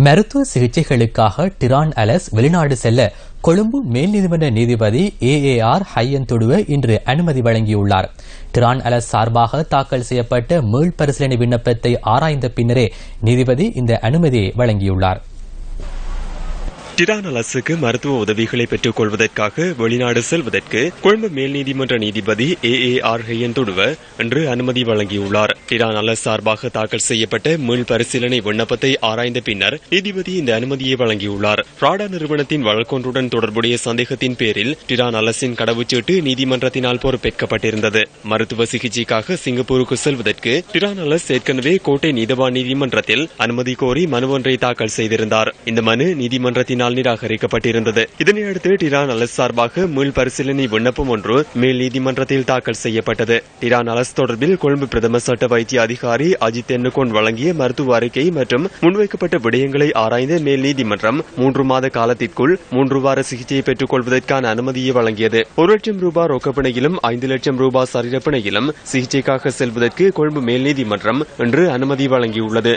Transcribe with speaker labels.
Speaker 1: மருத்துவ சிகிச்சைகளுக்காக டிரான் அலஸ் வெளிநாடு செல்ல கொழும்பு மேல் நீதிமன்ற நீதிபதி AAR ஹையந்துடுவ இன்று அனுமதி வழங்கியுள்ளார். டிரான் அலஸ் சார்பாக தாக்கல் செய்யப்பட்ட மீள் பரிசீலனை விண்ணப்பத்தை ஆராய்ந்த பின்னரே நீதிபதி இந்த அனுமதியை வழங்கியுள்ளார்.
Speaker 2: டிரான் அலஸுக்கு மருத்துவ உதவிகளை பெற்றுக் கொள்வதற்காக வெளிநாடு செல்வதற்கு கொழும்பு மேல் நீதிமன்ற நீதிபதி AAR ஹையந்துடுவ இன்று அனுமதி வழங்கியுள்ளார். டிரான் அலஸ் சார்பாக தாக்கல் செய்யப்பட்ட மீள் பரிசீலனை விண்ணப்பத்தை ஆராய்ந்த பின்னர் நீதிபதி இந்த அனுமதியை வழங்கியுள்ளார். ராடா நிறுவனத்தின் வழக்கொன்றுடன் தொடர்புடைய சந்தேகத்தின் பேரில் டிரான் அலஸின் கடவுச்சீட்டு நீதிமன்றத்தினால் பொறுப்பேற்கப்பட்டிருந்தது. மருத்துவ சிகிச்சைக்காக சிங்கப்பூருக்கு செல்வதற்கு டிரான் அலஸ் ஏற்கனவே கோட்டை நீதவான் நீதிமன்றத்தில் அனுமதி கோரி மனு ஒன்றை தாக்கல் செய்திருந்தார். இந்த மனு நீதிமன்றத்தினால் நிராகரிக்கப்பட்டிருந்தது. இதனையடுத்து டிரான் அலஸ் சார்பாக மீள் பரிசீலனை விண்ணப்பம் ஒன்று மேல் நீதிமன்றத்தில் தாக்கல் செய்யப்பட்டது. டிரான் அலஸ் தொடர்பில் கொழும்பு பிரதம சட்ட வைத்திய அதிகாரி அஜித் எண்ணுகோன் வழங்கிய மருத்துவ அறிக்கை மற்றும் முன்வைக்கப்பட்ட விடயங்களை ஆராய்ந்த மேல் நீதிமன்றம் 3 மாத காலத்திற்குள் 3 வார சிகிச்சையை பெற்றுக் கொள்வதற்கான அனுமதியை வழங்கியது. 1 லட்சம் ரூபாய் ரொக்கப்பிணையிலும் 5 லட்சம் ரூபாய் சரீரப்பிணையிலும் சிகிச்சைக்காக செல்வதற்கு கொழும்பு மேல் நீதிமன்றம் இன்று அனுமதி வழங்கியுள்ளது.